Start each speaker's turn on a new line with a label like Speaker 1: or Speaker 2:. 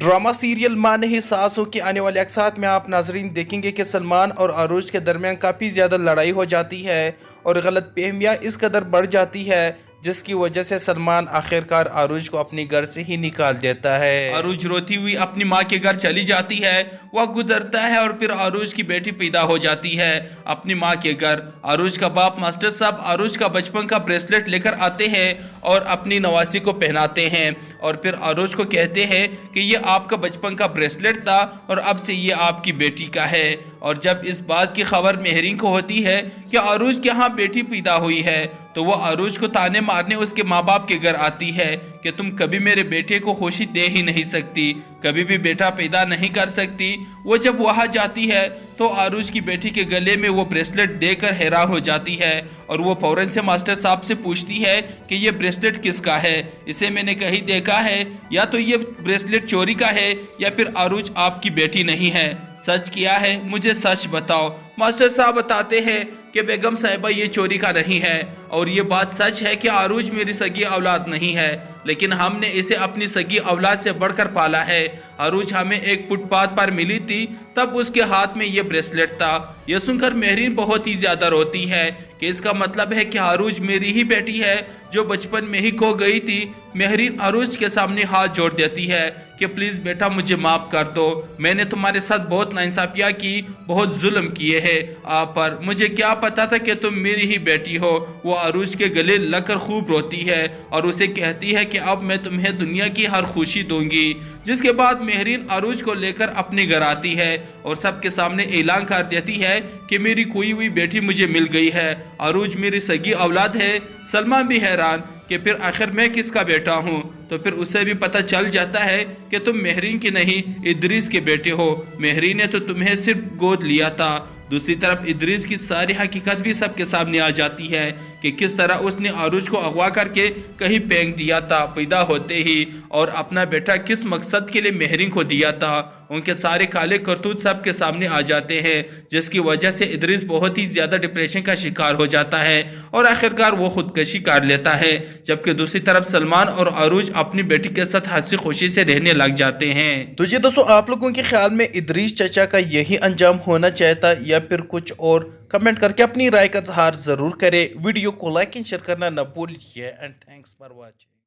Speaker 1: Drama serial मां नहीं सासों की आने वाले एपिसोड में आप नाजरीन देखेंगे कि सलमान और आरुष के दरमियान काफ़ी ज़्यादा लड़ाई हो जाती है और गलत फहमियाँ इस कदर बढ़ जाती है जिसकी वजह से सलमान आखिरकार आरुष को अपने घर से ही निकाल देता है। आरुष रोती हुई अपनी माँ के घर चली जाती है। वह गुजरता है और फिर आरुष की बेटी पैदा हो जाती है अपनी माँ के घर। आरुष का बाप मास्टर साहब आरुष का बचपन का ब्रेसलेट लेकर आते हैं और अपनी नवासी को पहनाते हैं और फिर आरुष को कहते हैं कि ये आपका बचपन का ब्रेसलेट था और अब से ये आपकी बेटी का है। और जब इस बात की खबर मेहरीन को होती है कि आरुष के यहाँ बेटी पैदा हुई है तो वो आरुष को ताने मारने उसके माँ बाप के घर आती है कि तुम कभी मेरे बेटे को खुशी दे ही नहीं सकती, कभी भी बेटा पैदा नहीं कर सकती। वो जब वहाँ जाती है तो आरुष की बेटी के गले में वो ब्रेसलेट देकर हैरान हो जाती है और वो फौरन से मास्टर साहब से पूछती है कि ये ब्रेसलेट किसका है, इसे मैंने कहीं देखा है, या तो ये ब्रेसलेट चोरी का है या फिर आरुष आपकी बेटी नहीं है, सच किया है, मुझे सच बताओ। मास्टर साहब बताते हैं कि बेगम साहिबा ये चोरी का नहीं है और ये बात सच है कि आरुष मेरी सगी औलाद नहीं है, लेकिन हमने इसे अपनी सगी औलाद से बढ़कर पाला है। आरुष हमें एक फुटपाथ पर मिली थी, तब उसके हाथ में ये ब्रेसलेट था। यह सुनकर मेहरीन बहुत ही ज्यादा रोती है कि इसका मतलब है कि आरुष मेरी ही बेटी है जो बचपन में ही खो गई थी। मेहरीन आरुष के सामने हाथ जोड़ देती है कि प्लीज बेटा मुझे माफ कर दो, मैंने तुम्हारे साथ बहुत नाइंसाफियां की, बहुत जुल्म किए हैं आप पर, मुझे क्या पता था कि तुम मेरी ही बेटी हो। वो आरुष के गले लगकर खूब रोती है और उसे कहती है कि अब मैं तुम्हें दुनिया की हर खुशी दूंगी। जिसके बाद मेहरीन आरुष को लेकर अपने घर आती है और सबके सामने ऐलान कर देती है कि मेरी खोई हुई बेटी मुझे मिल गई है, आरुष मेरी सगी औलाद है। सलमान भी हैरान कि फिर आखिर मैं किसका बेटा हूँ। तो फिर उसे भी पता चल जाता है कि तुम मेहरीन के नहीं इदरीस के बेटे हो, मेहरीन ने तो तुम्हें सिर्फ गोद लिया था। दूसरी तरफ इदरीस की सारी हकीकत भी सबके सामने आ जाती है कि किस तरह उसने आरुष को अगवा करके कहीं फेंक दिया था पैदा होते ही, और अपना बेटा किस मकसद के लिए मेहरीन को दिया था। उनके सारे काले करतूत सबके सामने आ जाते हैं जिसकी वजह से इदरीस बहुत ही ज्यादा डिप्रेशन का शिकार हो जाता है और आखिरकार वो खुदकशी कर लेता है। जबकि दूसरी तरफ सलमान और आरुष अपनी बेटी के साथ हंसी खुशी से रहने लग जाते हैं। तो ये दोस्तों आप लोगों के ख्याल में इदरीस चचा का यही अंजाम होना चाहता या फिर कुछ और? कमेंट करके अपनी राय का इजहार जरूर करें। वीडियो को लाइक एंड शेयर करना न भूलिए एंड थैंक्स फॉर वॉचिंग।